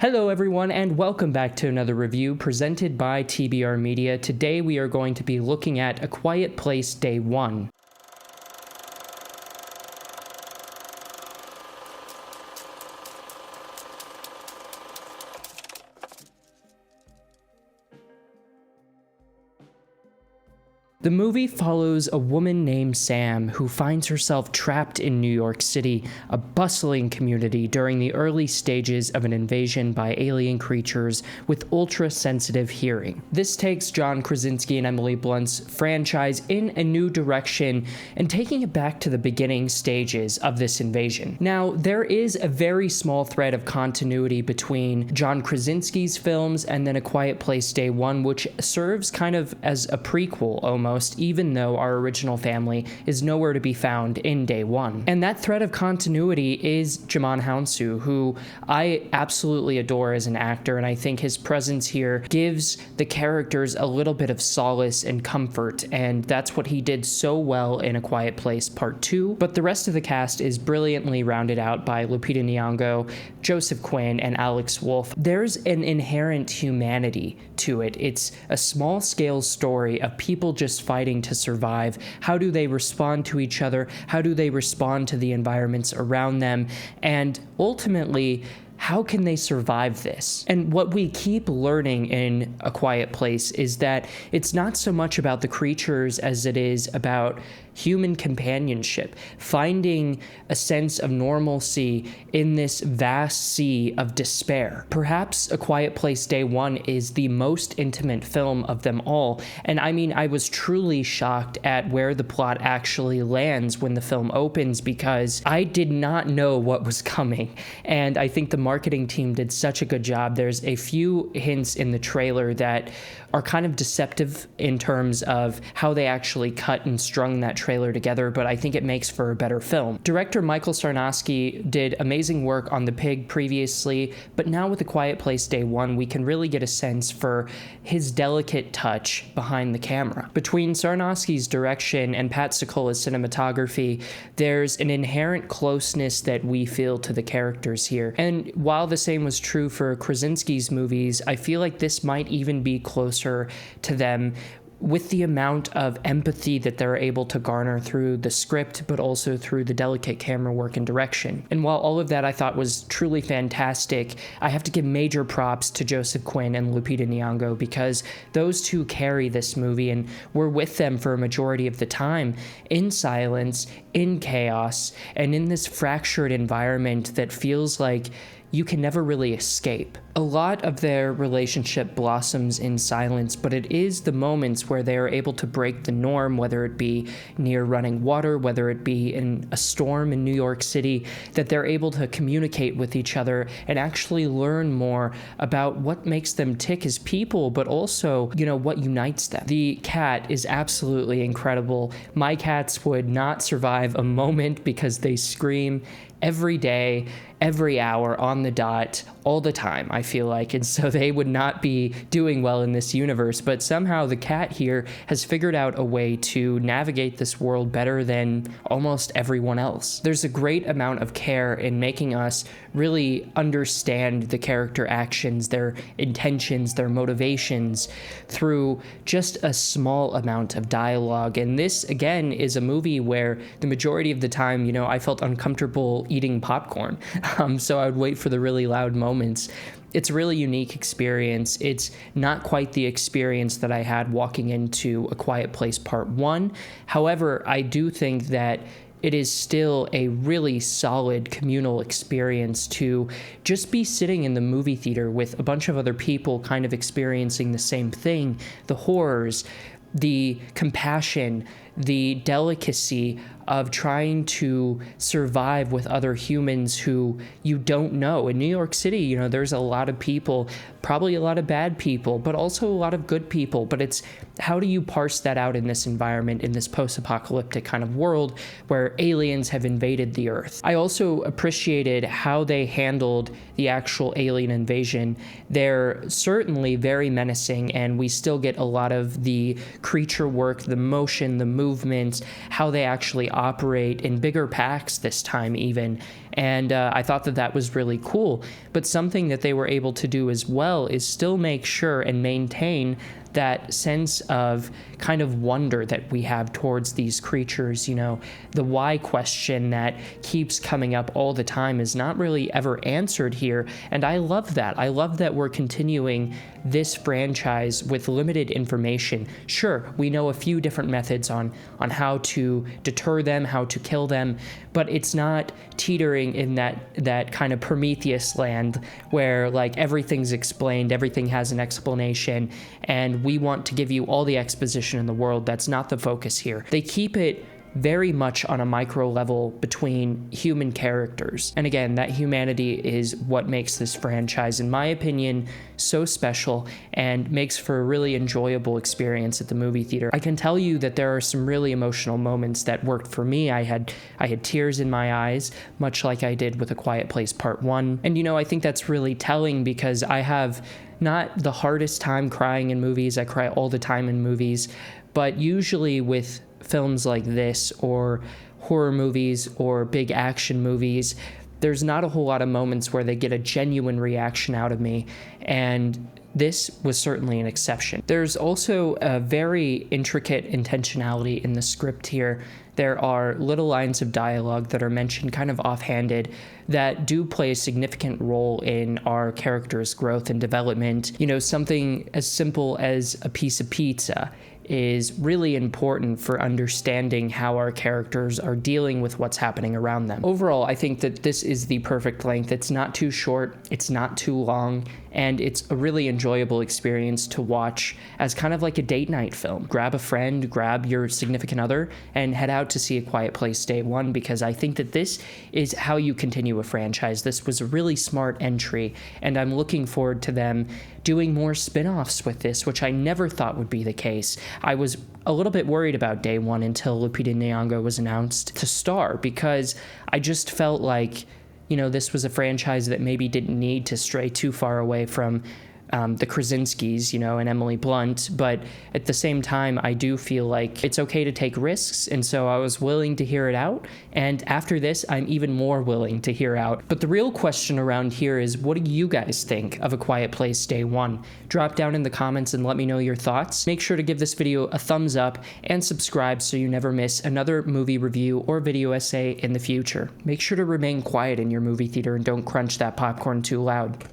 Hello everyone, and welcome back to another review presented by TBR Media. Today we are going to be looking at A Quiet Place Day 1. The movie follows a woman named Sam who finds herself trapped in New York City, a bustling community during the early stages of an invasion by alien creatures with ultra-sensitive hearing. This takes John Krasinski and Emily Blunt's franchise in a new direction and taking it back to the beginning stages of this invasion. Now, there is a very small thread of continuity between John Krasinski's films and then A Quiet Place Day 1, which serves kind of as a prequel almost, even though our original family is nowhere to be found in Day 1. And that thread of continuity is Djimon Hounsou, who I absolutely adore as an actor, and I think his presence here gives the characters a little bit of solace and comfort, and that's what he did so well in A Quiet Place Part 2. But the rest of the cast is brilliantly rounded out by Lupita Nyong'o, Joseph Quinn, and Alex Wolff. There's an inherent humanity to it. It's a small-scale story of people just fighting to survive. How do they respond to each other? How do they respond to the environments around them? And ultimately, how can they survive this? And what we keep learning in A Quiet Place is that it's not so much about the creatures as it is about human companionship, finding a sense of normalcy in this vast sea of despair. Perhaps A Quiet Place Day 1 is the most intimate film of them all, and I mean, I was truly shocked at where the plot actually lands when the film opens because I did not know what was coming, and I think the marketing team did such a good job. There's a few hints in the trailer that are kind of deceptive in terms of how they actually cut and strung that trailer together, but I think it makes for a better film. Director Michael Sarnowski did amazing work on The Pig previously, but now with A Quiet Place Day 1, we can really get a sense for his delicate touch behind the camera. Between Sarnowski's direction and Pat Sakola's cinematography, there's an inherent closeness that we feel to the characters here. And while the same was true for Krasinski's movies, I feel like this might even be closer to them with the amount of empathy that they're able to garner through the script, but also through the delicate camera work and direction. And while all of that I thought was truly fantastic, I have to give major props to Joseph Quinn and Lupita Nyong'o because those two carry this movie, and we're with them for a majority of the time in silence, in chaos, and in this fractured environment that feels like you can never really escape. A lot of their relationship blossoms in silence, but it is the moments where they are able to break the norm, whether it be near running water, whether it be in a storm in New York City, that they're able to communicate with each other and actually learn more about what makes them tick as people, but also, what unites them. The cat is absolutely incredible. My cats would not survive a moment because they scream every day, every hour, on the dot, all the time, I feel like, and so they would not be doing well in this universe, but somehow the cat here has figured out a way to navigate this world better than almost everyone else. There's a great amount of care in making us really understand the character actions, their intentions, their motivations, through just a small amount of dialogue, and this, again, is a movie where the majority of the time, I felt uncomfortable eating popcorn, so I would wait for the really loud moments. It's a really unique experience. It's not quite the experience that I had walking into A Quiet Place Part 1. However, I do think that it is still a really solid communal experience to just be sitting in the movie theater with a bunch of other people kind of experiencing the same thing, the horrors, the compassion, the delicacy of trying to survive with other humans who you don't know. In New York City, there's a lot of people, probably a lot of bad people, but also a lot of good people. But it's how do you parse that out in this environment, in this post-apocalyptic kind of world where aliens have invaded the Earth? I also appreciated how they handled the actual alien invasion. They're certainly very menacing, and we still get a lot of the creature work, the motion, the movements, how they actually operate in bigger packs this time even, And I thought that that was really cool. But something that they were able to do as well is still make sure and maintain that sense of kind of wonder that we have towards these creatures. You know, the why question that keeps coming up all the time is not really ever answered here, and I love that. I love that we're continuing this franchise with limited information. Sure, we know a few different methods on how to deter them, how to kill them, but it's not teetering in that kind of Prometheus land where like everything's explained, everything has an explanation, and we want to give you all the exposition in the world. That's not the focus here. They keep it very much on a micro level between human characters. And again, that humanity is what makes this franchise, in my opinion, so special and makes for a really enjoyable experience at the movie theater. I can tell you that there are some really emotional moments that worked for me. I had tears in my eyes, much like I did with A Quiet Place Part 1. And you know, I think that's really telling because I have not the hardest time crying in movies. I cry all the time in movies, but usually with films like this or horror movies or big action movies, there's not a whole lot of moments where they get a genuine reaction out of me, and this was certainly an exception. There's also a very intricate intentionality in the script here. There are little lines of dialogue that are mentioned kind of offhanded that do play a significant role in our characters' growth and development. You know, something as simple as a piece of pizza is really important for understanding how our characters are dealing with what's happening around them. Overall, I think that this is the perfect length. It's not too short, it's not too long, and it's a really enjoyable experience to watch as kind of like a date night film. Grab a friend, grab your significant other, and head out to see A Quiet Place Day 1, because I think that this is how you continue a franchise. This was a really smart entry, and I'm looking forward to them doing more spin-offs with this, which I never thought would be the case. I was a little bit worried about Day 1 until Lupita Nyong'o was announced to star, because I just felt like, you know, this was a franchise that maybe didn't need to stray too far away from the Krasinskis, you know, and Emily Blunt, but at the same time, I do feel like it's okay to take risks, and so I was willing to hear it out, and after this, I'm even more willing to hear out. But the real question around here is, what do you guys think of A Quiet Place Day 1? Drop down in the comments and let me know your thoughts. Make sure to give this video a thumbs up and subscribe so you never miss another movie review or video essay in the future. Make sure to remain quiet in your movie theater and don't crunch that popcorn too loud.